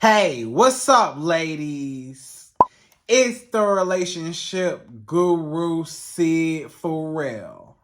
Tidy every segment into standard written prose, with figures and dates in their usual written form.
Hey, what's up, ladies? It's the relationship guru, Sydd Ferrell.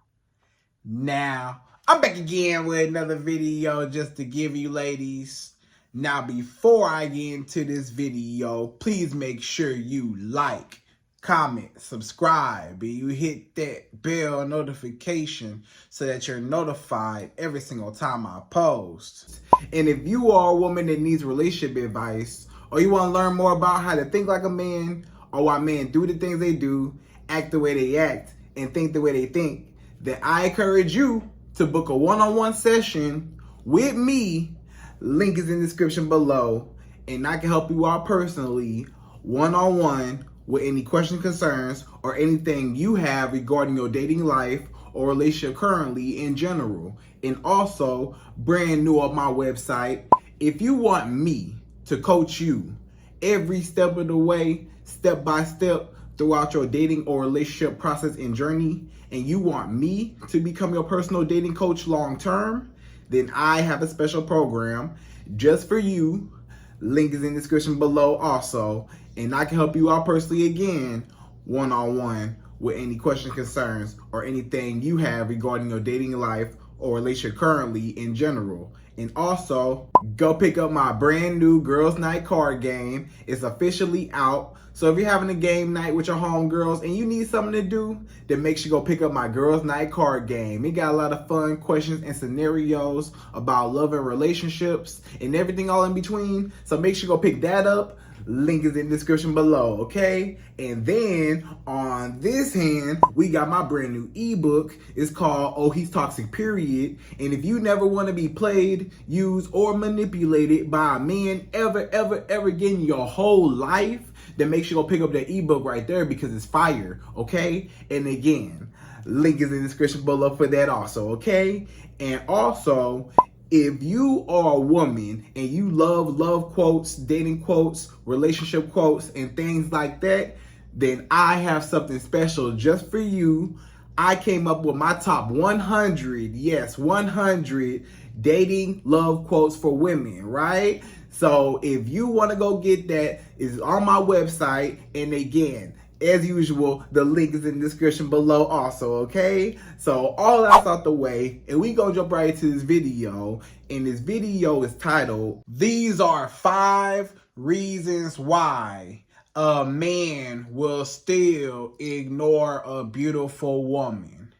Now, I'm back again with another video just to give you ladies. Now, before I get into this video, please make sure you like, comment, subscribe, and you hit that bell notification so that you're notified every single time I post. And if you are a woman that needs relationship advice, or you want to learn more about how to think like a man, or why men do the things they do, act the way they act, and think the way they think, then I encourage you to book a one-on-one session with me. Link is in the description below, and I can help you out personally, one-on-one, with any questions, concerns, or anything you have regarding your dating life or relationship currently in general. And also, brand new on my website, if you want me to coach you every step of the way, step by step, throughout your dating or relationship process and journey, and you want me to become your personal dating coach long term, then I have a special program just for you. Link is in the description below also, and I can help you out personally again, one-on-one, with any questions, concerns, or anything you have regarding your dating life or relationship currently in general. And also, go pick up my brand new Girls Night card game. It's officially out. So if you're having a game night with your homegirls and you need something to do, then make sure you go pick up my Girls Night card game. It got a lot of fun questions and scenarios about love and relationships and everything all in between. So make sure you go pick that up. Link is in the description below, okay? And then on this hand, we got my brand new ebook. It's called Oh, He's Toxic, Period. And if you never want to be played, used, or manipulated by a man ever again in your whole life, then make sure you go pick up that ebook right there because it's fire, okay? And again, link is in the description below for that also, okay? And also, if you are a woman and you love quotes, dating quotes, relationship quotes, and things like that, then I have something special just for you. I came up with my top 100, yes, 100 dating love quotes for women, right? So if you want to go get that, it's on my website. And again, as usual, the link is in the description below also, okay? So all that's out the way, and we gonna jump right into this video. And this video is titled, These Are 5 Reasons Why a Man Will Still Ignore a Beautiful Woman.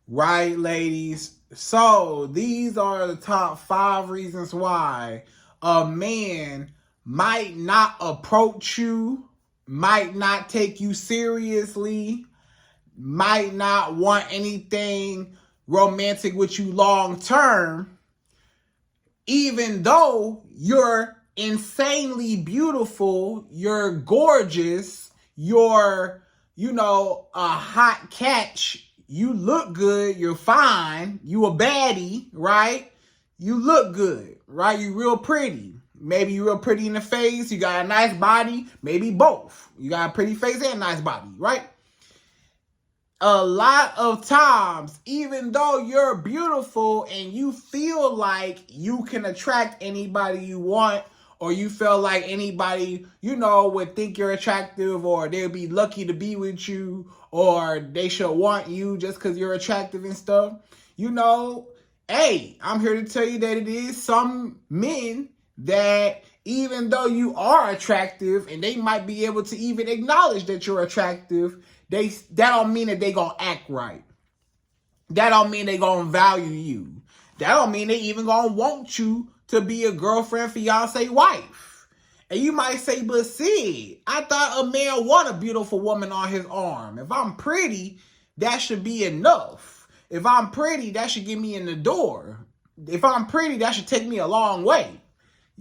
Right, ladies? So these are the top 5 reasons why a man might not approach you, might not take you seriously, might not want anything romantic with you long term, even though you're insanely beautiful, you're gorgeous, you're, a hot catch, you look good, you're fine, you a baddie, right? You look good, right? You real pretty. Maybe you're real pretty in the face. You got a nice body. Maybe both. You got a pretty face and a nice body, right? A lot of times, even though you're beautiful and you feel like you can attract anybody you want, or you feel like anybody, would think you're attractive, or they'll be lucky to be with you, or they should want you just because you're attractive and stuff, hey, I'm here to tell you that it is some men that even though you are attractive and they might be able to even acknowledge that you're attractive, that don't mean that they gonna act right. That don't mean they gonna value you. That don't mean they even gonna want you to be a girlfriend, fiance, wife. And you might say, but Sid, I thought a man want a beautiful woman on his arm. If I'm pretty, that should be enough. If I'm pretty, that should get me in the door. If I'm pretty, that should take me a long way.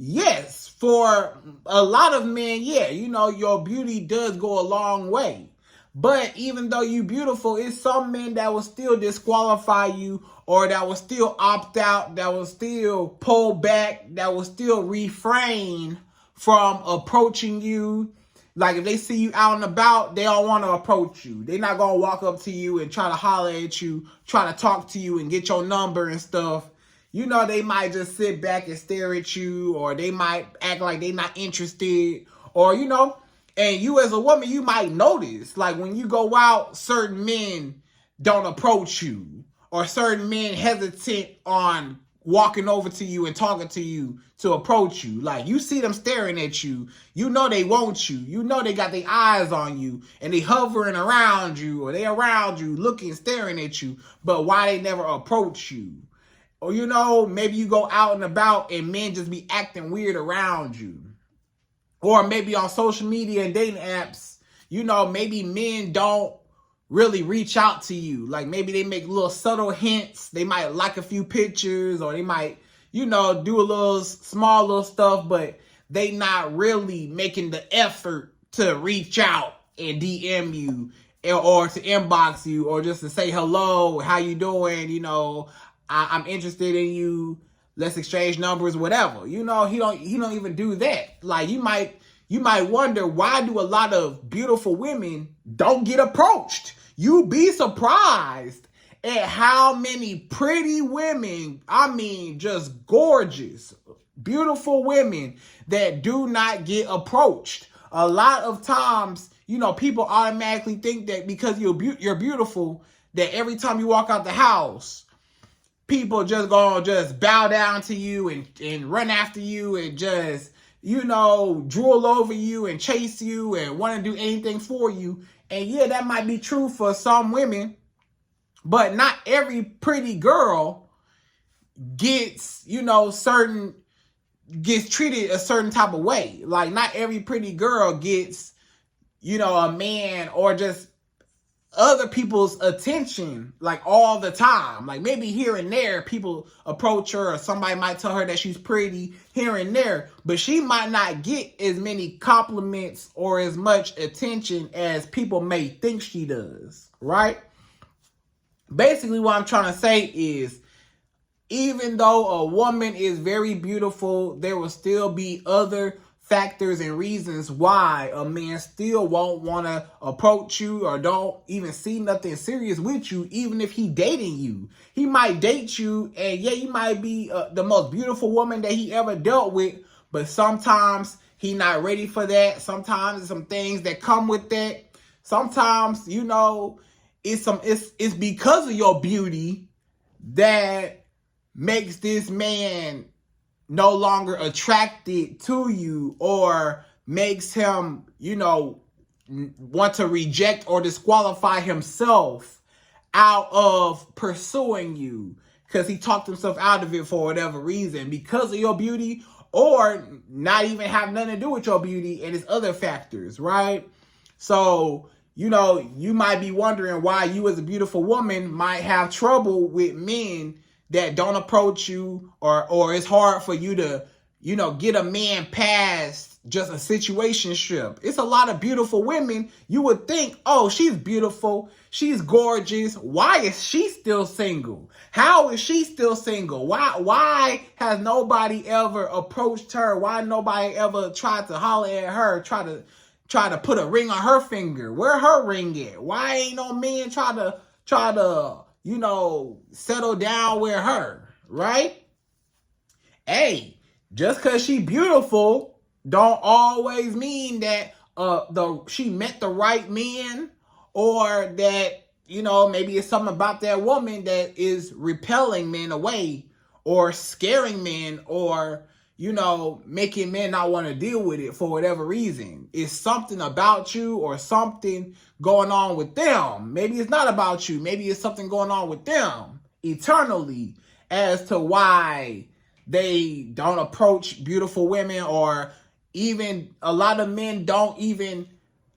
Yes, for a lot of men, yeah, your beauty does go a long way. But even though you beautiful, it's some men that will still disqualify you, or that will still opt out, that will still pull back, that will still refrain from approaching you. Like if they see you out and about, they don't want to approach you. They're not going to walk up to you and try to holler at you, try to talk to you and get your number and stuff. you know, they might just sit back and stare at you, or they might act like they not interested, or, you know, and you as a woman, you might notice, like when you go out, certain men don't approach you, or certain men hesitant on walking over to you and talking to you to approach you. Like, you see them staring at you, you know they want you, you know they got their eyes on you, and they hovering around you, or they around you looking, staring at you, but why they never approach you? Or, you know, maybe you go out and about and men just be acting weird around you. Or maybe on social media and dating apps, you know, maybe men don't really reach out to you. Like, maybe they make little subtle hints. They might like a few pictures, or they might, you know, do a little small little stuff, but they not really making the effort to reach out and DM you, or to inbox you, or just to say hello, how you doing, you know, I'm interested in you, let's exchange numbers, whatever. You know, he don't even do that. Like, you might wonder, why do a lot of beautiful women don't get approached? You be surprised at how many pretty women, I mean, just gorgeous, beautiful women that do not get approached. A lot of times, you know, people automatically think that because you're beautiful, that every time you walk out the house, people just gonna just bow down to you and run after you and just, you know, drool over you and chase you and want to do anything for you. And yeah, that might be true for some women, but not every pretty girl gets, you know, gets treated a certain type of way. Like, not every pretty girl gets, you know, a man or just other people's attention like all the time. Like, maybe here and there people approach her, or somebody might tell her that she's pretty here and there, but she might not get as many compliments or as much attention as people may think she does, right? Basically, what I'm trying to say is, even though a woman is very beautiful, there will still be other factors and reasons why a man still won't want to approach you, or don't even see nothing serious with you, even if he dating you. He might date you, and yeah, you might be the most beautiful woman that he ever dealt with, but sometimes he not ready for that. Sometimes some things that come with that. Sometimes, you know, it's because of your beauty that makes this man no longer attracted to you, or makes him, you know, want to reject or disqualify himself out of pursuing you, because he talked himself out of it for whatever reason, because of your beauty, or not even have nothing to do with your beauty, and it's other factors, right? So, you know, you might be wondering why you as a beautiful woman might have trouble with men that don't approach you, or it's hard for you to, you know, get a man past just a situationship. It's a lot of beautiful women. You would think, oh, she's beautiful, she's gorgeous, why is she still single? How is she still single? Why has nobody ever approached her? Why nobody ever tried to holler at her, try to put a ring on her finger? Where her ring at? Why ain't no man try to you know, settle down with her, right? Hey, just because she beautiful don't always mean that she met the right man, or that, you know, maybe it's something about that woman that is repelling men away, or scaring men, or, you know, making men not want to deal with it for whatever reason. It's something about you, or something going on with them. Maybe it's not about you. Maybe it's something going on with them eternally as to why they don't approach beautiful women, or even a lot of men don't even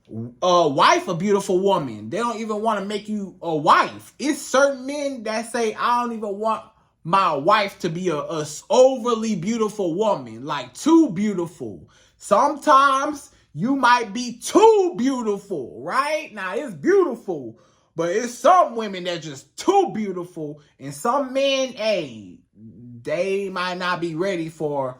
wife a beautiful woman. They don't even want to make you a wife. It's certain men that say, I don't even want my wife to be a overly beautiful woman, like too beautiful. Sometimes you might be too beautiful, right? Now, it's beautiful, but it's some women that just too beautiful, and some men, hey, they might not be ready for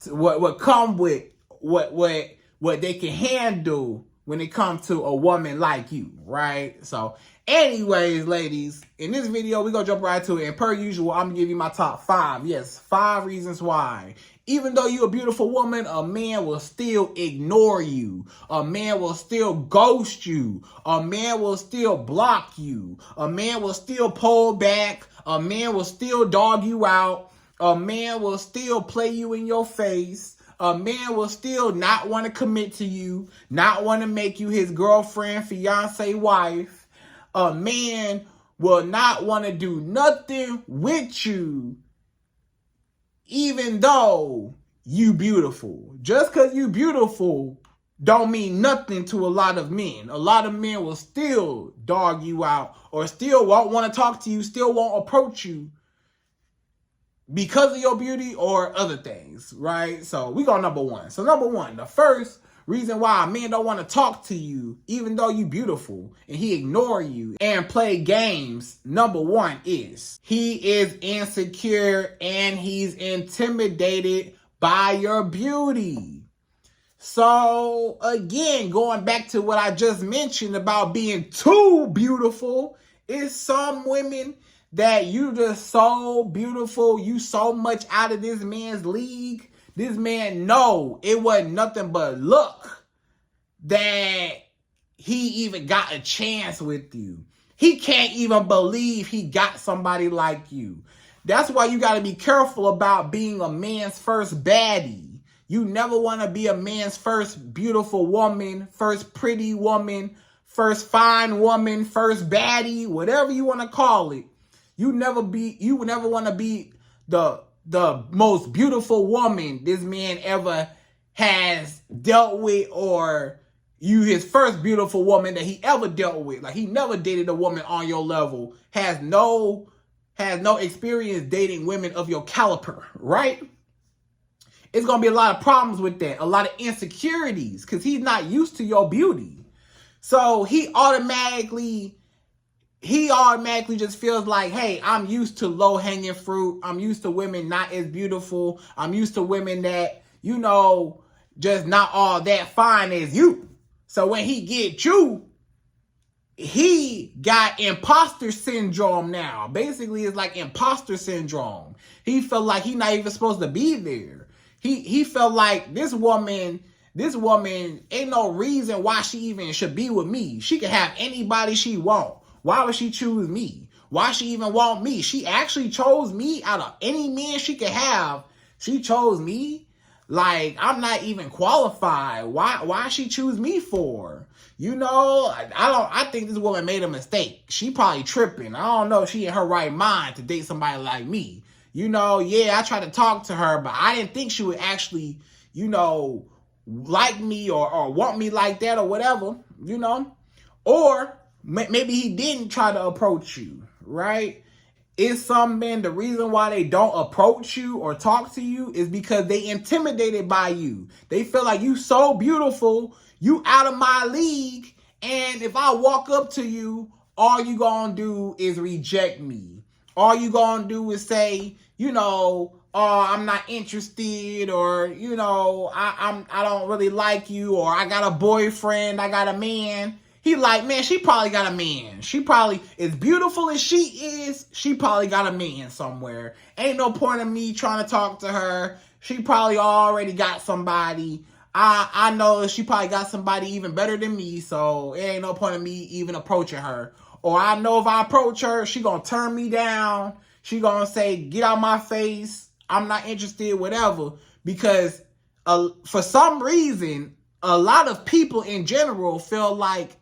what come with what they can handle when it comes to a woman like you, right? So anyways, ladies, in this video, we're going to jump right to it. And per usual, I'm going to give you my top 5. Yes, 5 reasons why. Even though you're a beautiful woman, a man will still ignore you. A man will still ghost you. A man will still block you. A man will still pull back. A man will still dog you out. A man will still play you in your face. A man will still not want to commit to you, not want to make you his girlfriend, fiance, wife. A man will not want to do nothing with you, even though you beautiful. Just because you beautiful don't mean nothing to a lot of men. A lot of men will still dog you out or still won't want to talk to you, still won't approach you because of your beauty or other things, right? So we go number 1. So number 1, the first reason why a man don't want to talk to you, even though you beautiful, and he ignore you and play games, number 1 is he is insecure and he's intimidated by your beauty. So again, going back to what I just mentioned about being too beautiful, is some women that you just so beautiful, you so much out of this man's league. This man know it wasn't nothing but luck that he even got a chance with you. He can't even believe he got somebody like you. That's why you got to be careful about being a man's first baddie. You never want to be a man's first beautiful woman, first pretty woman, first fine woman, first baddie, whatever you want to call it. You would never want to be the most beautiful woman this man ever has dealt with, or you his first beautiful woman that he ever dealt with. Like, he never dated a woman on your level, has no experience dating women of your caliber, right? It's going to be a lot of problems with that, a lot of insecurities, because he's not used to your beauty. So he automatically just feels like, hey, I'm used to low-hanging fruit. I'm used to women not as beautiful. I'm used to women that, just not all that fine as you. So when he gets you, he got imposter syndrome now. Basically, it's like imposter syndrome. He felt like he's not even supposed to be there. He felt like this woman ain't no reason why she even should be with me. She can have anybody she want. Why would she choose me? Why she even want me? She actually chose me out of any man she could have. She chose me. Like, I'm not even qualified. Why she choose me for? I think this woman made a mistake. She probably tripping. I don't know if she in her right mind to date somebody like me. I tried to talk to her, but I didn't think she would actually, like me or want me like that or whatever, Or maybe he didn't try to approach you, right? Is some men, the reason why they don't approach you or talk to you is because they intimidated by you. They feel like you so beautiful, you out of my league, and if I walk up to you, all you gonna do is reject me. All you gonna do is say, oh, I'm not interested, or, I don't really like you, or I got a boyfriend, I got a man. He like, man, she probably got a man. She probably, as beautiful as she is, she probably got a man somewhere. Ain't no point in me trying to talk to her. She probably already got somebody. I know she probably got somebody even better than me, so it ain't no point in me even approaching her. Or I know if I approach her, she gonna turn me down. She gonna say, get out my face. I'm not interested, whatever. Because for some reason, a lot of people in general feel like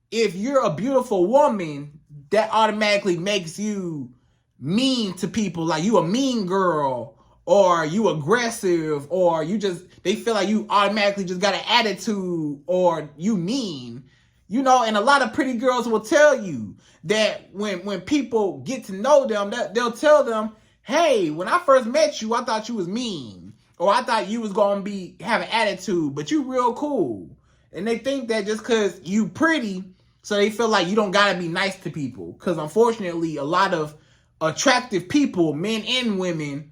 if you're a beautiful woman, that automatically makes you mean to people. Like, you a mean girl, or you aggressive, or they feel like you automatically just got an attitude, or you mean. And a lot of pretty girls will tell you that when people get to know them, that they'll tell them, hey, when I first met you, I thought you was mean, or I thought you was going to have an attitude, but you real cool. And they think that just because you pretty, so they feel like you don't got to be nice to people. Because unfortunately, a lot of attractive people, men and women,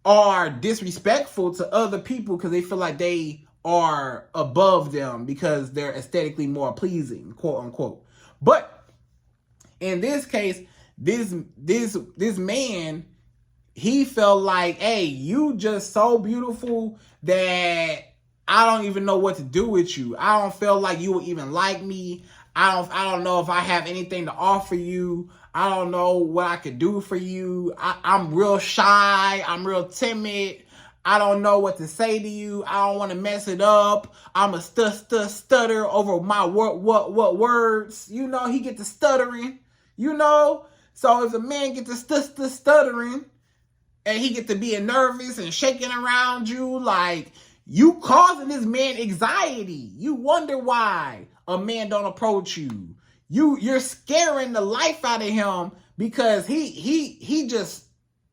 are disrespectful to other people because they feel like they are above them because they're aesthetically more pleasing, quote unquote. But in this case, this man, he felt like, hey, you just so beautiful that I don't even know what to do with you. I don't feel like you would even like me. I don't know if I have anything to offer you. I don't know what I could do for you. I'm real shy. I'm real timid. I don't know what to say to you. I don't want to mess it up. I'm a stutter over my what words. You know, he get to stuttering. You know, so if a man get to stuttering and he get to being nervous and shaking around you, like, you causing this man anxiety. You wonder why a man don't approach you. You're scaring the life out of him because he just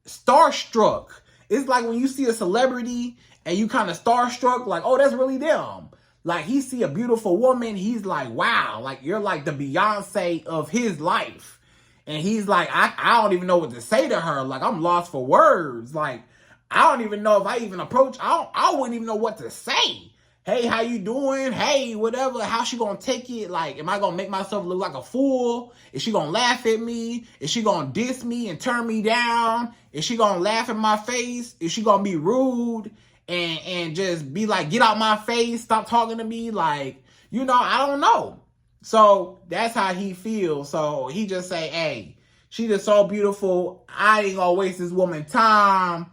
starstruck. It's like when you see a celebrity and you kind of starstruck, like, oh, that's really them. Like, he see a beautiful woman, he's like, wow, like, you're like the Beyonce of his life. And he's like, I don't even know what to say to her. Like, I'm lost for words. Like, I don't even know if I even approach. I wouldn't even know what to say. Hey, how you doing? Hey, whatever. How's she gonna take it? Like, am I gonna make myself look like a fool? Is she gonna laugh at me? Is she gonna diss me and turn me down? Is she gonna laugh in my face? Is she gonna be rude and just be like, get out my face, stop talking to me? Like, you know, I don't know. So that's how he feels. So he just say, hey, she just so beautiful. I ain't gonna waste this woman time.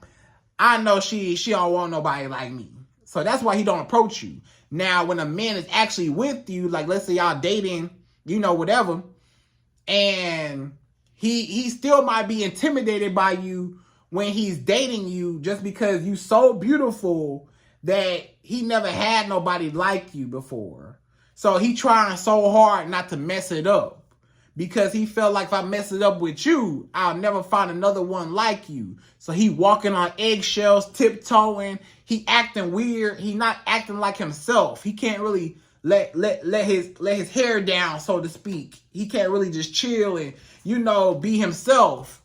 I know she don't want nobody like me. So that's why he don't approach you. Now, when a man is actually with you, like, let's say y'all dating, you know, whatever, and he still might be intimidated by you when he's dating you just because you so beautiful that he never had nobody like you before. So he trying so hard not to mess it up. Because he felt like if I mess it up with you, I'll never find another one like you. So he walking on eggshells, tiptoeing. He acting weird. He not acting like himself. He can't really let his hair down, so to speak. He can't really just chill and, you know, be himself.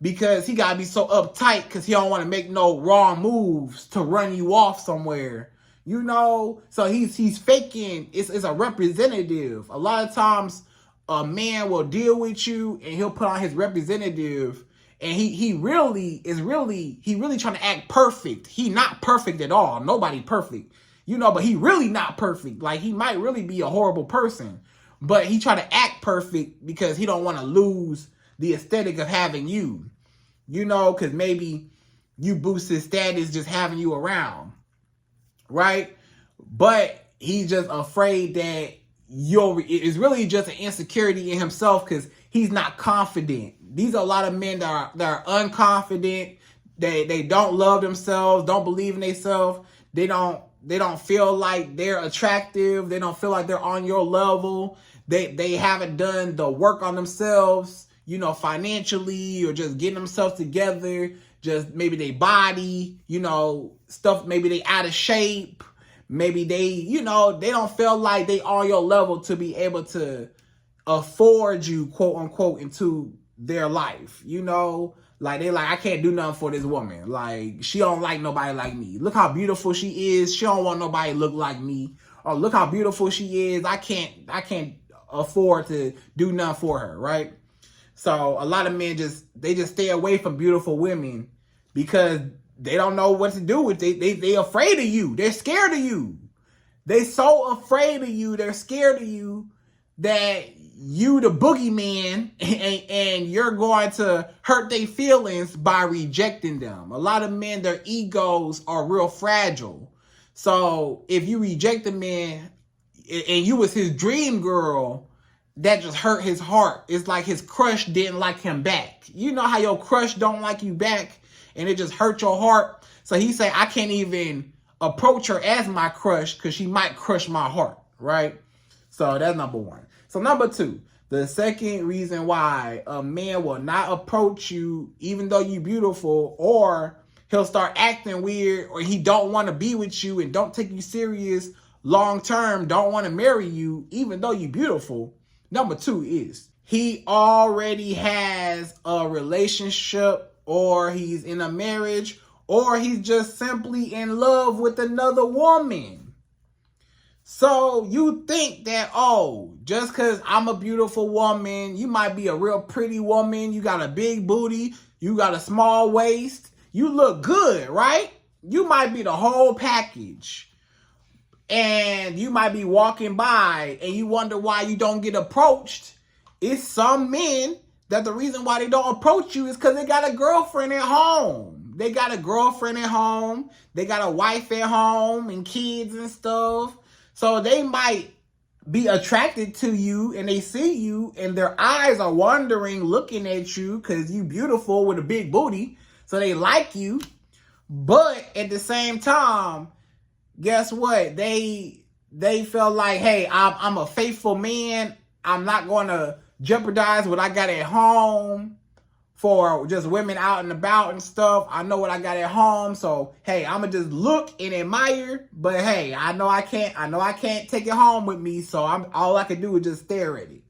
Because he got to be so uptight because he don't want to make no wrong moves to run you off somewhere. You know? So he's faking. It's a representative. A lot of times, a man will deal with you and he'll put on his representative and he really trying to act perfect. He not perfect at all. Nobody perfect. You know, but he really not perfect. Like, he might really be a horrible person, but he try to act perfect because he don't want to lose the aesthetic of having you. You know, because maybe you boost his status just having you around. Right? But he's just afraid that it's really just an insecurity in himself because he's not confident. These are a lot of men that are unconfident. They don't love themselves, don't believe in themselves. They don't feel like they're attractive. They don't feel like they're on your level. They haven't done the work on themselves, you know, financially, or just getting themselves together. Just maybe they body, you know, stuff. Maybe they out of shape. Maybe they, you know, they don't feel like they on your level to be able to afford you, quote unquote, into their life. You know, like they like, I can't do nothing for this woman. Like, she don't like nobody like me. Look how beautiful she is. She don't want nobody to look like me. Or look how beautiful she is. I can't afford to do nothing for her, right? So a lot of men just stay away from beautiful women because they don't know what to do with it. They afraid of you. They're scared of you. They so afraid of you. They're scared of you that you the boogeyman and you're going to hurt their feelings by rejecting them. A lot of men, their egos are real fragile. So if you reject a man and you was his dream girl, that just hurt his heart. It's like his crush didn't like him back. You know how your crush don't like you back? And it just hurt your heart. So he say, I can't even approach her as my crush because she might crush my heart, right? So that's number one. So number two, the second reason why a man will not approach you even though you're beautiful, or he'll start acting weird, or he don't want to be with you and don't take you serious long term, don't want to marry you even though you're beautiful. Number two is he already has a relationship, or he's in a marriage, or he's just simply in love with another woman. So you think that, oh, just because I'm a beautiful woman, you might be a real pretty woman, you got a big booty, you got a small waist, you look good, right? You might be the whole package. And you might be walking by and you wonder why you don't get approached. It's some men that the reason why they don't approach you is because they got a girlfriend at home. They got a girlfriend at home. They got a wife at home and kids and stuff. So they might be attracted to you and they see you and their eyes are wandering looking at you because you beautiful with a big booty. So they like you. But at the same time, guess what? They felt like, hey, I'm a faithful man. I'm not going to jeopardize what I got at home for just women out and about and stuff. I know what I got at home, so hey, I'ma just look and admire. But hey, I know I can't take it home with me, so all I can do is just stare at it.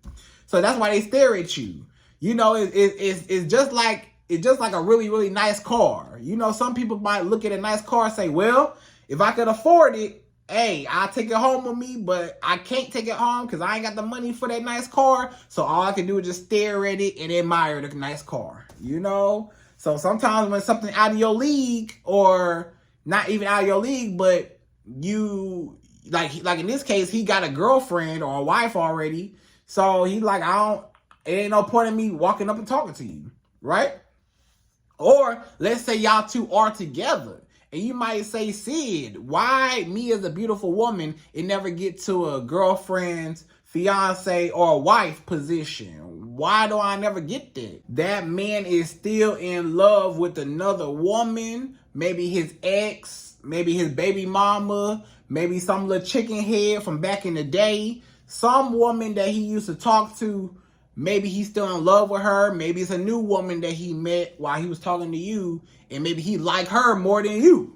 So that's why they stare at you. You know, it's just like a really, really nice car. You know, some people might look at a nice car and say, well, if I could afford it, hey, I'll take it home with me, but I can't take it home because I ain't got the money for that nice car. So all I can do is just stare at it and admire the nice car, you know? So sometimes when something out of your league, or not even out of your league, but you, like in this case, he got a girlfriend or a wife already. So he's like, it ain't no point in me walking up and talking to you, right? Or let's say y'all two are together. And you might say, Sid, why me as a beautiful woman, it never get to a girlfriend's, fiance, or a wife position? Why do I never get that? That man is still in love with another woman, maybe his ex, maybe his baby mama, maybe some little chicken head from back in the day, some woman that he used to talk to. Maybe he's still in love with her. Maybe it's a new woman that he met while he was talking to you, and maybe he like her more than you.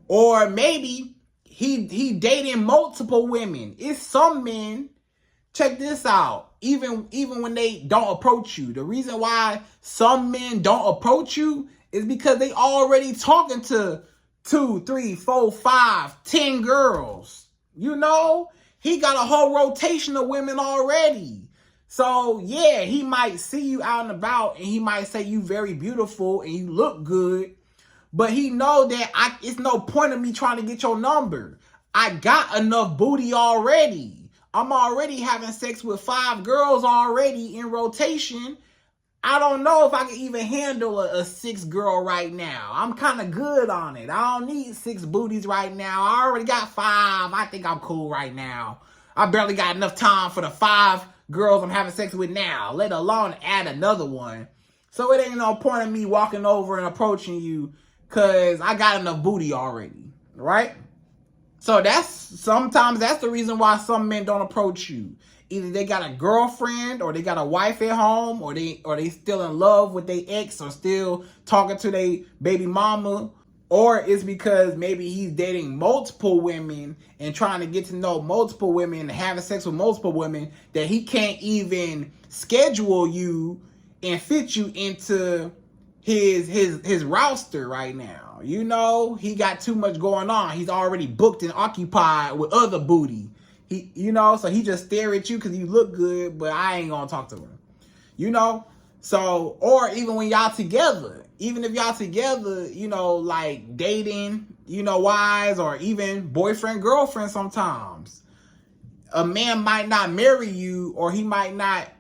Or maybe he dating multiple women. It's some men, check this out, even when they don't approach you. The reason why some men don't approach you is because they already talking to 2, 3, 4, 5, 10 girls. You know, he got a whole rotation of women already. So, yeah, he might see you out and about and he might say you very beautiful and you look good. But he know that it's no point of me trying to get your number. I got enough booty already. I'm already having sex with 5 girls already in rotation. I don't know if I can even handle a 6th girl right now. I'm kind of good on it. I don't need 6 booties right now. I already got 5. I think I'm cool right now. I barely got enough time for the 5 girls I'm having sex with now, let alone add another one. So it ain't no point in me walking over and approaching you because I got enough booty already, right? So sometimes that's the reason why some men don't approach you. Either they got a girlfriend or they got a wife at home, or they still in love with their ex, or still talking to their baby mama. Or it's because maybe he's dating multiple women and trying to get to know multiple women and having sex with multiple women, that he can't even schedule you and fit you into his roster right now. You know, he got too much going on. He's already booked and occupied with other booty. So he just stare at you because you look good, but I ain't gonna talk to him. You know? So, or even when y'all together, even if y'all together, you know, like dating, you know, wise, or even boyfriend, girlfriend sometimes, a man might not marry you, or you might not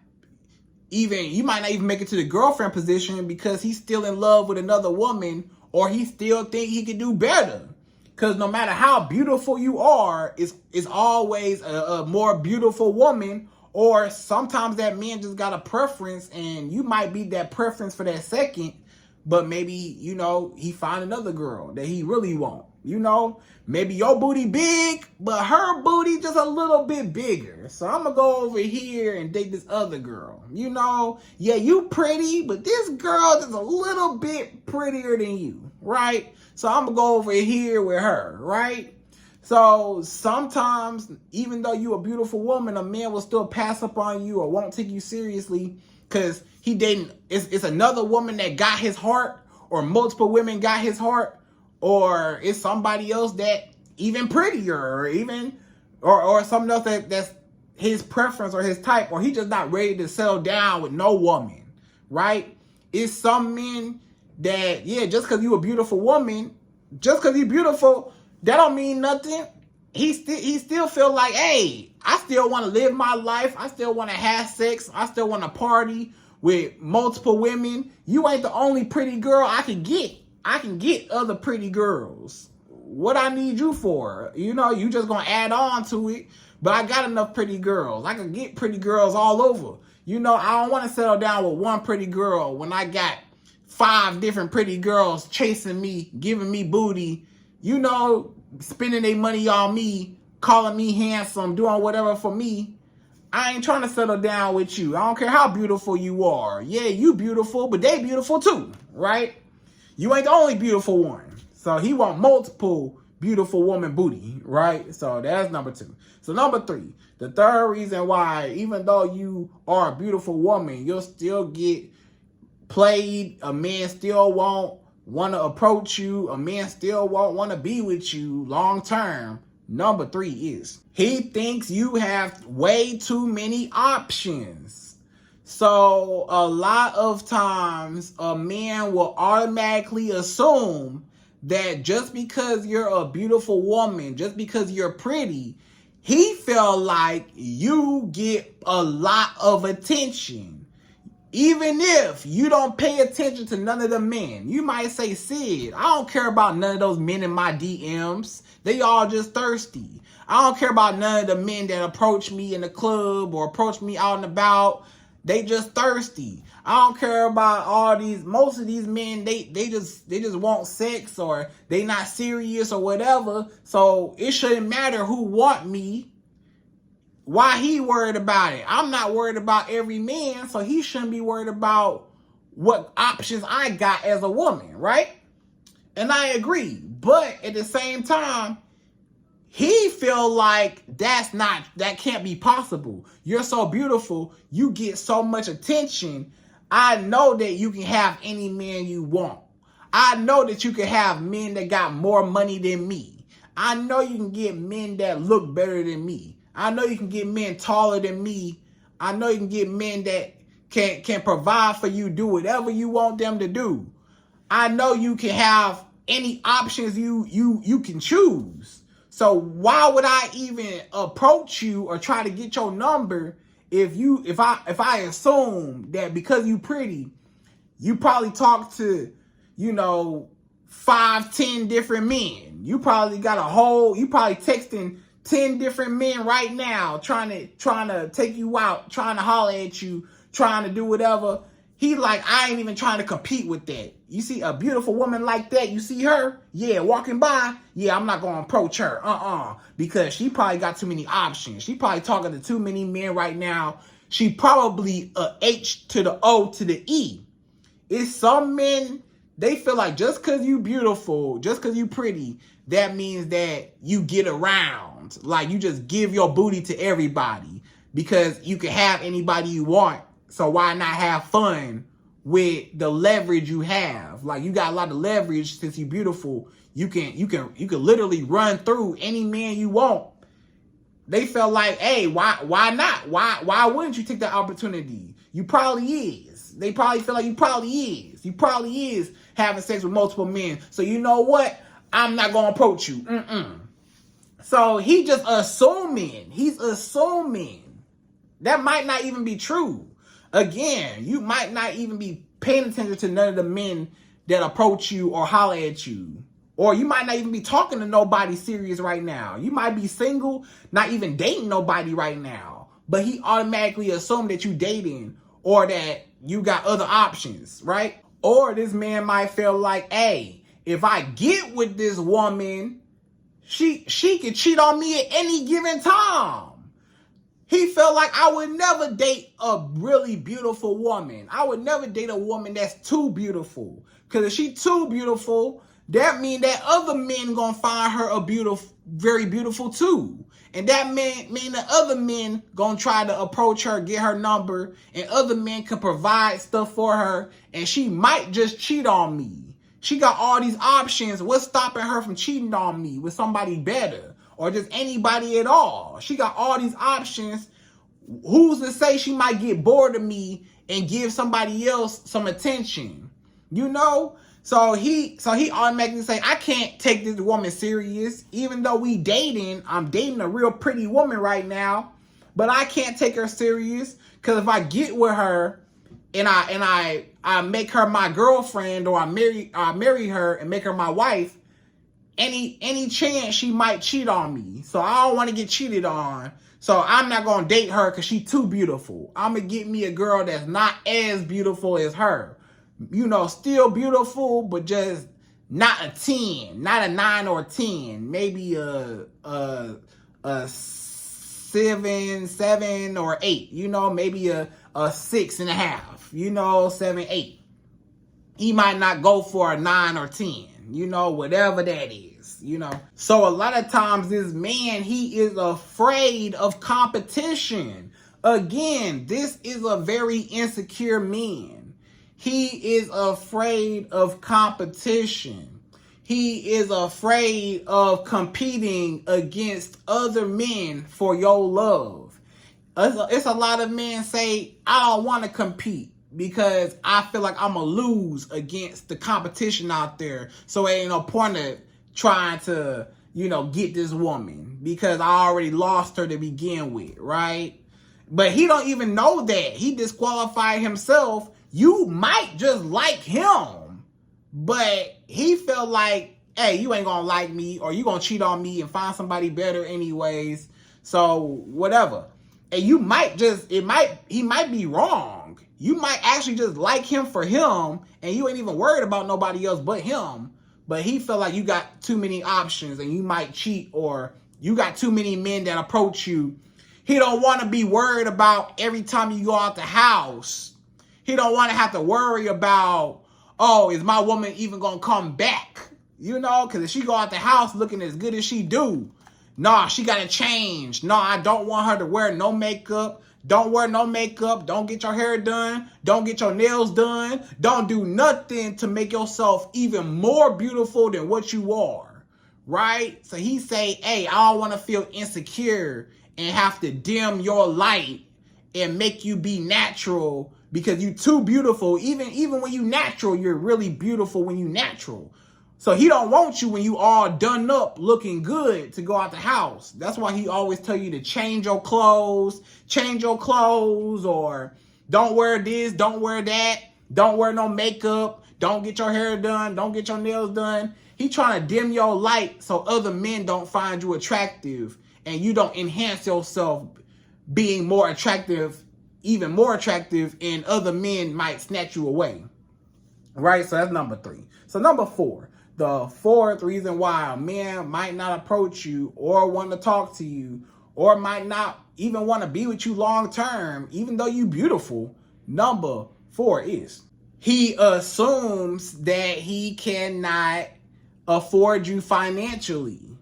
even make it to the girlfriend position because he's still in love with another woman, or he still think he can do better. Because no matter how beautiful you are, it's always a more beautiful woman. Or sometimes that man just got a preference, and you might be that preference for that second, but maybe, you know, he find another girl that he really want. You know, maybe your booty big, but her booty just a little bit bigger. So I'm going to go over here and date this other girl. You know, yeah, you pretty, but this girl is a little bit prettier than you, right? So I'm going to go over here with her, right? So sometimes, even though you're a beautiful woman, a man will still pass up on you or won't take you seriously because it's another woman that got his heart, or multiple women got his heart, or it's somebody else that even prettier, or something else that's his preference or his type, or he just not ready to settle down with no woman, right? It's some men that, yeah, just because you a beautiful woman, just because you beautiful, that don't mean nothing. He still feel like, hey, I still want to live my life. I still want to have sex. I still want to party with multiple women. You ain't the only pretty girl I can get. I can get other pretty girls. What I need you for? You know, you just gonna add on to it. But I got enough pretty girls. I can get pretty girls all over. You know, I don't want to settle down with one pretty girl when I got 5 different pretty girls chasing me, giving me booty, you know, spending their money on me, calling me handsome, doing whatever for me. I ain't trying to settle down with you. I don't care how beautiful you are. Yeah, you beautiful, but they beautiful too, right? You ain't the only beautiful one. So he want multiple beautiful woman booty, right? So that's number 2. So number 3, the third reason why, even though you are a beautiful woman, you'll still get played. A man still won't want to approach you. A man still won't want to be with you long term. Number 3 is he thinks you have way too many options. So a lot of times a man will automatically assume that just because you're a beautiful woman, just because you're pretty, he feel like you get a lot of attention. Even if you don't pay attention to none of the men. You might say, Sid, I don't care about none of those men in my DMs. They all just thirsty. I don't care about none of the men that approach me in the club or approach me out and about. They just thirsty. I don't care about all these, most of these men, they just want sex, or they not serious or whatever. So it shouldn't matter who want me. Why he worried about it? I'm not worried about every man, so he shouldn't be worried about what options I got as a woman, right? And I agree. But at the same time, he feel like that can't be possible. You're so beautiful. You get so much attention. I know that you can have any man you want. I know that you can have men that got more money than me. I know you can get men that look better than me. I know you can get men taller than me. I know you can get men that can provide for you, do whatever you want them to do. I know you can have any options you can choose. So why would I even approach you or try to get your number if I assume that because you pretty, you probably talk to, 5-10 different men. You probably texting 10 different men right now, trying to take you out, trying to holler at you, trying to do whatever. He like, I ain't even trying to compete with that. You see a beautiful woman like that, you see her, yeah, walking by, yeah, I'm not going to approach her, because she probably got too many options. She probably talking to too many men right now. She probably a H to the O to the E. It's some men, they feel like just because you beautiful, just because you pretty, that means that you get around. Like you just give your booty to everybody because you can have anybody you want. So why not have fun with the leverage you have? Like you got a lot of leverage since you're beautiful. You can literally run through any man you want. They felt like, hey, why not? Why wouldn't you take that opportunity? You probably is. They probably feel like you probably is. You probably is having sex with multiple men. So you know what? I'm not gonna approach you. So he just assuming. He's assuming. That might not even be true. Again, you might not even be paying attention to none of the men that approach you or holler at you. Or you might not even be talking to nobody serious right now. You might be single, not even dating nobody right now. But he automatically assumed that you dating or that you got other options, right? Or this man might feel like, hey, if I get with this woman, she could cheat on me at any given time. He felt like I would never date a really beautiful woman. I would never date a woman that's too beautiful. Because if she too beautiful, that means that other men gonna find her very beautiful too. And that mean that other men gonna try to approach her, get her number, and other men can provide stuff for her, and she might just cheat on me. She got all these options. What's stopping her from cheating on me with somebody better? or just anybody at all. She got all these options. Who's to say she might get bored of me and give somebody else some attention? You know? So he automatically say, I can't take this woman serious. Even though I'm dating a real pretty woman right now, but I can't take her serious, because if I get with her and I make her my girlfriend, or I marry her and make her my wife, any chance she might cheat on me. So I don't want to get cheated on. So I'm not going to date her because she's too beautiful. I'm going to get me a girl that's not as beautiful as her. You know, still beautiful, but just not a 10, not a 9 or a 10. Maybe a 7 or 8. You know, maybe a 6.5. You know, 7, 8. He might not go for a 9 or 10. You know, whatever that is, you know. So a lot of times this man, he is afraid of competition. Again, this is a very insecure man. He is afraid of competition. He is afraid of competing against other men for your love. It's a lot of men say, I don't want to compete, because I feel like I'm going to lose against the competition out there. So it ain't no point of trying to, you know, get this woman, because I already lost her to begin with, right? But he don't even know that. He disqualified himself. You might just like him, but he felt like, hey, you ain't going to like me, or you going to cheat on me and find somebody better anyways. So whatever. And he might be wrong. You might actually just like him for him, and you ain't even worried about nobody else but him. But he felt like you got too many options and you might cheat, or you got too many men that approach you. He don't want to be worried about every time you go out the house. He don't want to have to worry about, oh, is my woman even going to come back? You know, because if she go out the house looking as good as she do, nah, she got to change. No, I don't want her to wear no makeup. Don't wear no makeup. Don't get your hair done. Don't get your nails done. Don't do nothing to make yourself even more beautiful than what you are. Right? So he say, hey, I don't want to feel insecure and have to dim your light and make you be natural because you too beautiful. Even when you natural, you're really beautiful when you natural. So he don't want you when you all done up looking good to go out the house. That's why he always tell you to change your clothes, or don't wear this, don't wear that, don't wear no makeup, don't get your hair done, don't get your nails done. He trying to dim your light so other men don't find you attractive and you don't enhance yourself being more attractive, even more attractive, and other men might snatch you away. Right? So that's number 3. So number 4. The fourth reason why a man might not approach you or want to talk to you or might not even want to be with you long term, even though you beautiful, number 4 is he assumes that he cannot afford you financially.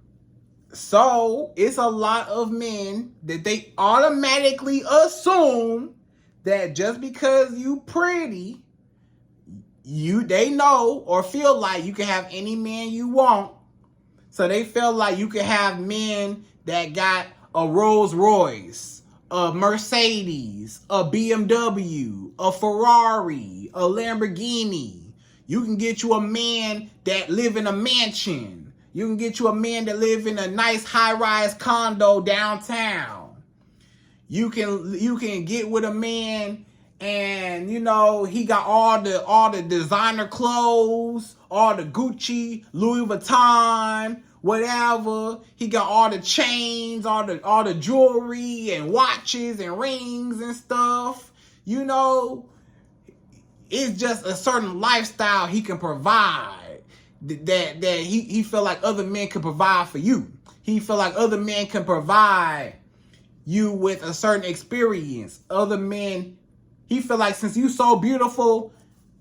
So it's a lot of men that they automatically assume that just because you pretty, they know or feel like you can have any man you want. So they feel like you can have men that got a Rolls Royce, a Mercedes, a BMW, a Ferrari, a Lamborghini. You can get you a man that live in a mansion. You can get you a man that live in a nice high-rise condo downtown. You can get with a man and, you know, he got all the designer clothes, all the Gucci, Louis Vuitton, whatever. He got all the chains, all the jewelry and watches and rings and stuff. You know, it's just a certain lifestyle he can provide that he feel like other men can provide for you. He feel like other men can provide you with a certain experience. Other men, he feel like since you so beautiful,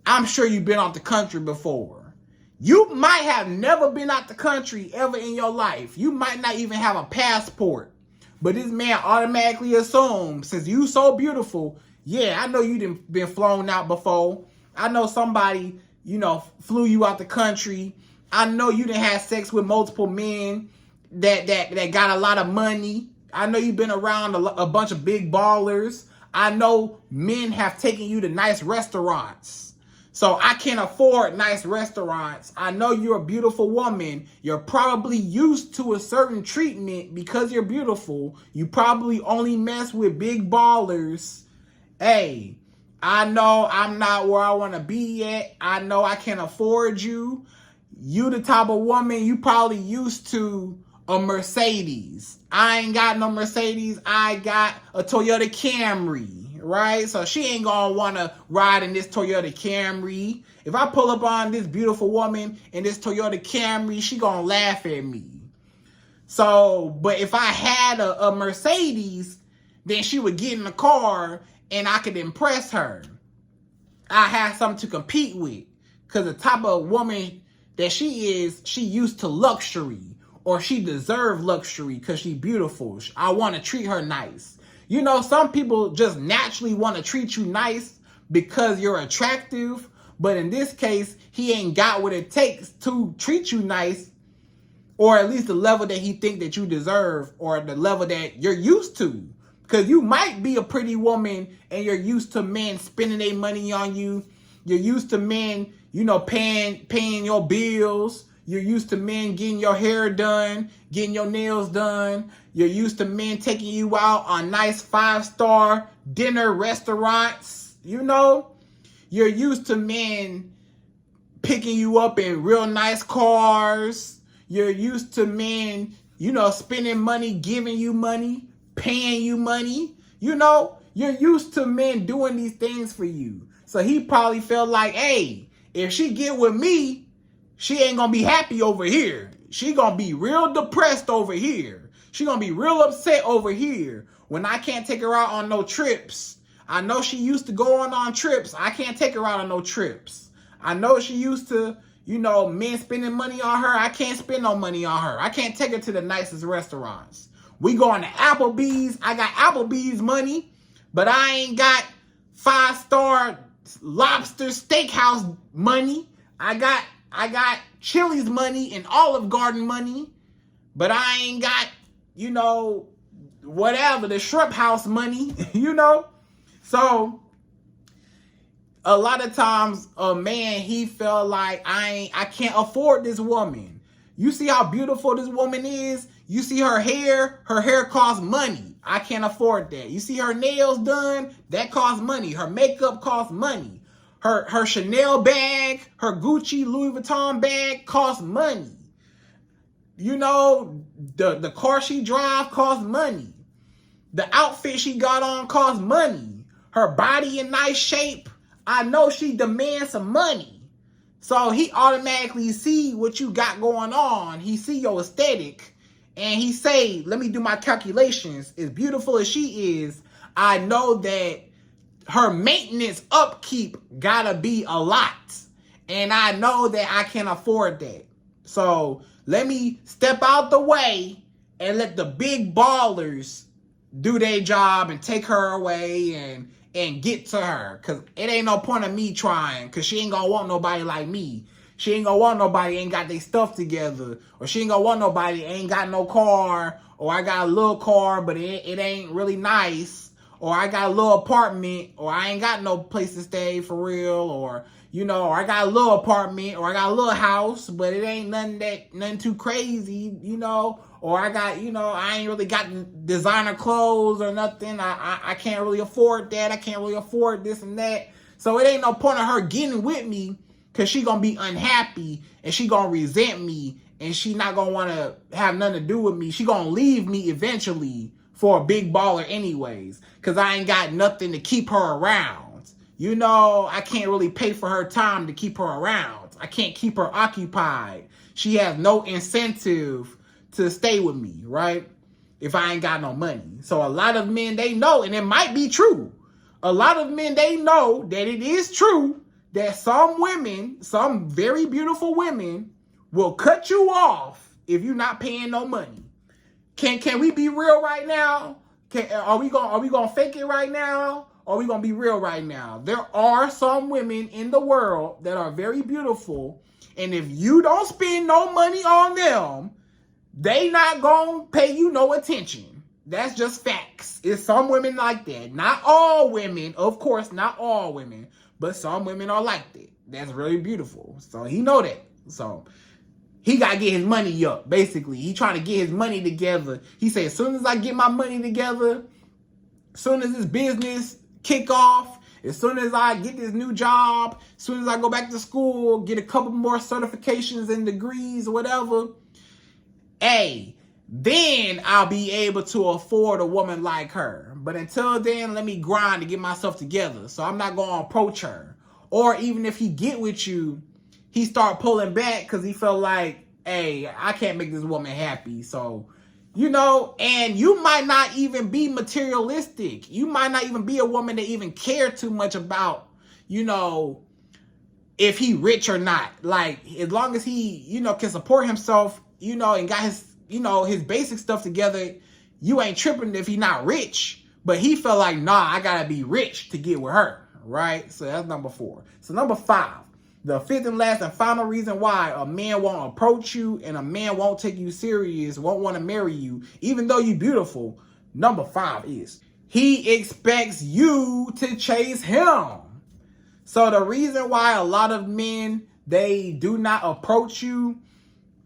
I'm sure you've been out the country before. You might have never been out the country ever in your life. You might not even have a passport. But this man automatically assumes, since you so beautiful, yeah, I know you done been flown out before. I know somebody, you know, flew you out the country. I know you done had sex with multiple men. that got a lot of money. I know you've been around a bunch of big ballers. I know men have taken you to nice restaurants. So I can't afford nice restaurants. I know you're a beautiful woman. You're probably used to a certain treatment because you're beautiful. You probably only mess with big ballers. Hey, I know I'm not where I want to be yet. I know I can't afford you. You the type of woman, you probably used to a Mercedes. I ain't got no Mercedes. I got a Toyota Camry, right? So she ain't gonna want to ride in this Toyota Camry. If I pull up on this beautiful woman in this Toyota Camry, she gonna laugh at me. So, but if I had a Mercedes, then she would get in the car and I could impress her. I have something to compete with. Because the type of woman that she is, she used to luxury. Or she deserves luxury because she's beautiful. I want to treat her nice. You know, some people just naturally want to treat you nice because you're attractive. But in this case, he ain't got what it takes to treat you nice. Or at least the level that he think that you deserve. Or the level that you're used to. Because you might be a pretty woman and you're used to men spending their money on you. You're used to men, you know, paying your bills. You're used to men getting your hair done, getting your nails done. You're used to men taking you out on nice 5-star dinner restaurants. You know, you're used to men picking you up in real nice cars. You're used to men, you know, spending money, giving you money, paying you money. You know, you're used to men doing these things for you. So he probably felt like, hey, if she get with me, she ain't gonna be happy over here. She gonna be real depressed over here. She gonna be real upset over here when I can't take her out on no trips. I know she used to going on trips. I can't take her out on no trips. I know she used to, you know, men spending money on her. I can't spend no money on her. I can't take her to the nicest restaurants. We going to Applebee's. I got Applebee's money, but I ain't got 5-star lobster steakhouse money. I got Chili's money and Olive Garden money, but I ain't got, you know, whatever, the shrimp house money, you know? So, a lot of times, a man, he felt like, I can't afford this woman. You see how beautiful this woman is? You see her hair costs money. I can't afford that. You see her nails done? That costs money. Her makeup costs money. Her Chanel bag, her Gucci Louis Vuitton bag costs money. You know, the car she drives costs money. The outfit she got on costs money. Her body in nice shape. I know she demands some money. So he automatically see what you got going on. He see your aesthetic. And he say, let me do my calculations. As beautiful as she is, I know that her maintenance upkeep gotta be a lot. And I know that I can't afford that. So let me step out the way and let the big ballers do their job and take her away and get to her. Because it ain't no point of me trying. Because she ain't gonna want nobody like me. She ain't gonna want nobody ain't got their stuff together. Or she ain't gonna want nobody ain't got no car. Or I got a little car, but it ain't really nice. Or I got a little apartment, or I ain't got no place to stay for real, or, you know, or I got a little apartment, or I got a little house, but it ain't nothing too crazy, you know, or I got, you know, I ain't really got designer clothes or nothing. I can't really afford that. I can't really afford this and that. So it ain't no point of her getting with me because she gonna be unhappy and she gonna resent me and she not gonna want to have nothing to do with me. She gonna leave me eventually for a big baller anyways, because I ain't got nothing to keep her around. You know, I can't really pay for her time to keep her around. I can't keep her occupied. She has no incentive to stay with me, right? If I ain't got no money. So a lot of men, they know, and it might be true. A lot of men, they know that it is true that some women, some very beautiful women, will cut you off if you're not paying no money. Can we be real right now? Are we gonna fake it right now? Or are we gonna be real right now? There are some women in the world that are very beautiful, and if you don't spend no money on them, they not gonna pay you no attention. That's just facts. It's some women like that. Not all women, of course, not all women, but some women are like that. That's really beautiful. So he know that. So he got to get his money up, basically. He trying to get his money together. He said, as soon as I get my money together, as soon as this business kick off, as soon as I get this new job, as soon as I go back to school, get a couple more certifications and degrees or whatever, hey, then I'll be able to afford a woman like her. But until then, let me grind to get myself together. So I'm not going to approach her. Or even if he get with you, he start pulling back because he felt like, hey, I can't make this woman happy. So, you know, and you might not even be materialistic. You might not even be a woman that even care too much about, you know, if he rich or not. Like, as long as he, you know, can support himself, you know, and got his, you know, his basic stuff together, you ain't tripping if he not rich. But he felt like, nah, I gotta be rich to get with her, right? So that's number 4. So number 5, the 5th and last and final reason why a man won't approach you and a man won't take you serious, won't want to marry you, even though you beautiful, number 5 is he expects you to chase him. So the reason why a lot of men, they do not approach you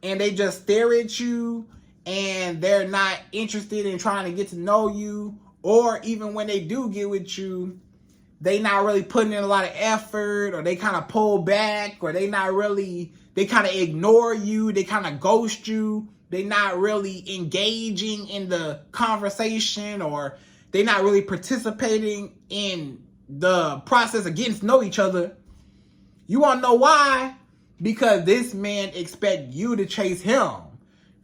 and they just stare at you and they're not interested in trying to get to know you, or even when they do get with you, they not really putting in a lot of effort, or they kind of pull back, or they kind of ignore you, they kind of ghost you, they not really engaging in the conversation, or they not really participating in the process of getting to know each other. You want to know why? Because this man expect you to chase him.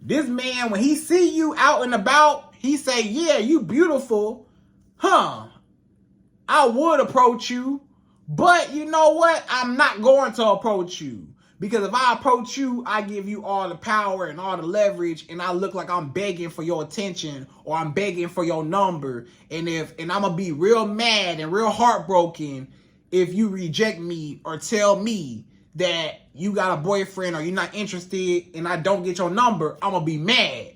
This man, when he see you out and about, he say, yeah, you beautiful. I would approach you, but you know what? I'm not going to approach you. Because if I approach you, I give you all the power and all the leverage, and I look like I'm begging for your attention or I'm begging for your number. And I'm going to be real mad and real heartbroken if you reject me or tell me that you got a boyfriend or you're not interested and I don't get your number. I'm going to be mad.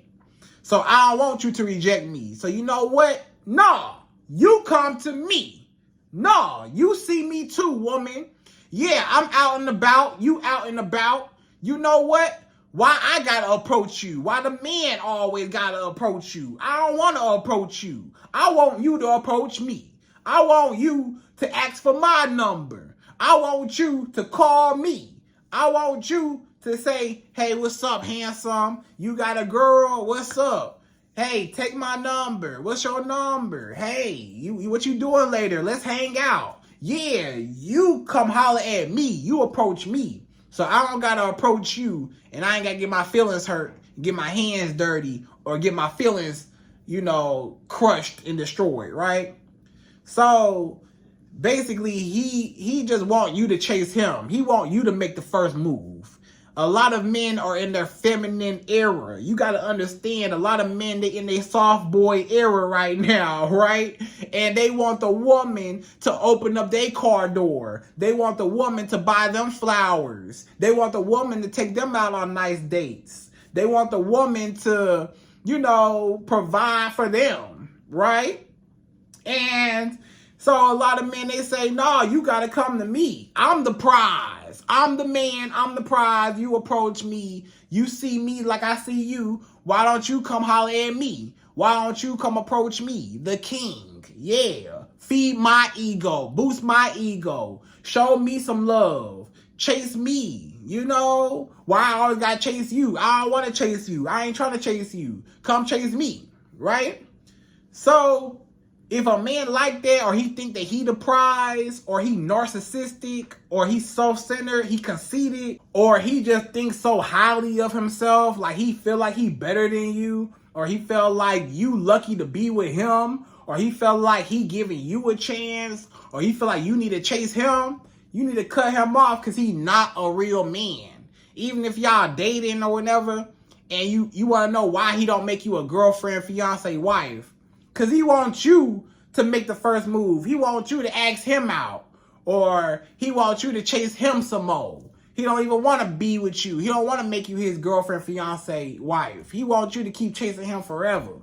So I don't want you to reject me. So you know what? No, you come to me. No, you see me too, woman. Yeah, I'm out and about. You out and about. You know what? Why I gotta approach you? Why the man always gotta approach you? I don't want to approach you. I want you to approach me. I want you to ask for my number. I want you to call me. I want you to say, hey, what's up, handsome? You got a girl? What's up? Hey, take my number. What's your number? Hey, you what you doing later? Let's hang out. Yeah, you come holler at me. You approach me. So I don't gotta approach you, and I ain't gotta get my feelings hurt, get my hands dirty, or get my feelings, you know, crushed and destroyed, right? So basically, he just want you to chase him. He want you to make the first move. A lot of men are in their feminine era. You got to understand, a lot of men, they in their soft boy era right now, right? And they want the woman to open up their car door. They want the woman to buy them flowers. They want the woman to take them out on nice dates. They want the woman to, you know, provide for them, right? And so a lot of men, they say, no, you got to come to me. I'm the prize. I'm the man. I'm the prize. You approach me. You see me like I see you. Why don't you come holler at me? Why don't you come approach me? The king. Yeah. Feed my ego. Boost my ego. Show me some love. Chase me. You know? Why I always got to chase you? I don't want to chase you. I ain't trying to chase you. Come chase me. Right? So if a man like that, or he think that he the prize, or he narcissistic, or he self-centered, he conceited, or he just thinks so highly of himself, like he feel like he better than you, or he felt like you lucky to be with him, or he felt like he giving you a chance, or he feel like you need to chase him, you need to cut him off because he not a real man. Even if y'all dating or whatever, and you want to know why he don't make you a girlfriend, fiance, wife. Because he wants you to make the first move. He wants you to ask him out. Or he wants you to chase him some more. He don't even want to be with you. He don't want to make you his girlfriend, fiance, wife. He wants you to keep chasing him forever.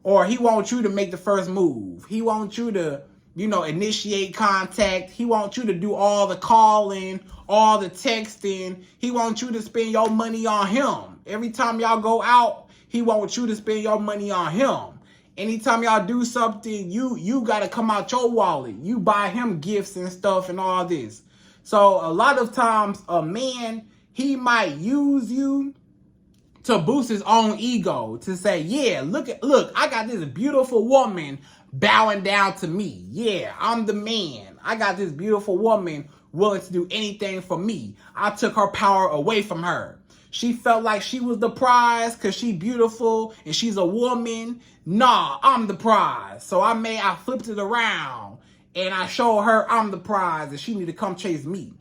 Or he wants you to make the first move. He wants you to, initiate contact. He wants you to do all the calling, all the texting. He wants you to spend your money on him. Every time y'all go out, he wants you to spend your money on him. Anytime y'all do something, you got to come out your wallet. You buy him gifts and stuff and all this. So a lot of times a man, he might use you to boost his own ego, to say, yeah, look, I got this beautiful woman bowing down to me. Yeah, I'm the man. I got this beautiful woman willing to do anything for me. I took her power away from her. She felt like she was the prize because she's beautiful and she's a woman. Nah, I'm the prize. So I flipped it around and I showed her I'm the prize and she need to come chase me.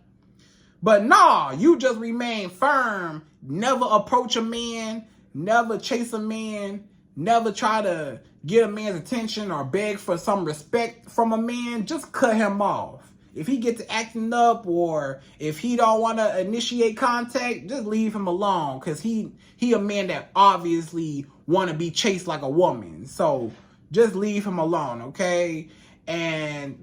But nah, you just remain firm. Never approach a man. Never chase a man. Never try to get a man's attention or beg for some respect from a man. Just cut him off. If he gets acting up or if he don't want to initiate contact, just leave him alone. Because he a man that obviously want to be chased like a woman. So just leave him alone, okay? And,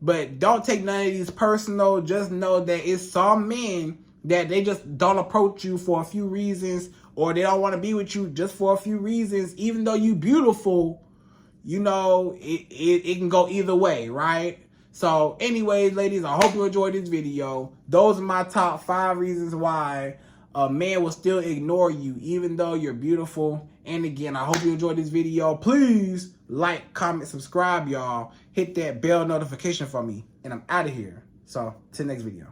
but don't take none of these personal. Just know that it's some men that they just don't approach you for a few reasons, or they don't want to be with you just for a few reasons. Even though you beautiful, it can go either way, right? So anyways, ladies, I hope you enjoyed this video. Those are my top 5 reasons why a man will still ignore you even though you're beautiful. And again, I hope you enjoyed this video. Please like, comment, subscribe, y'all. Hit that bell notification for me. And I'm out of here. So, till next video.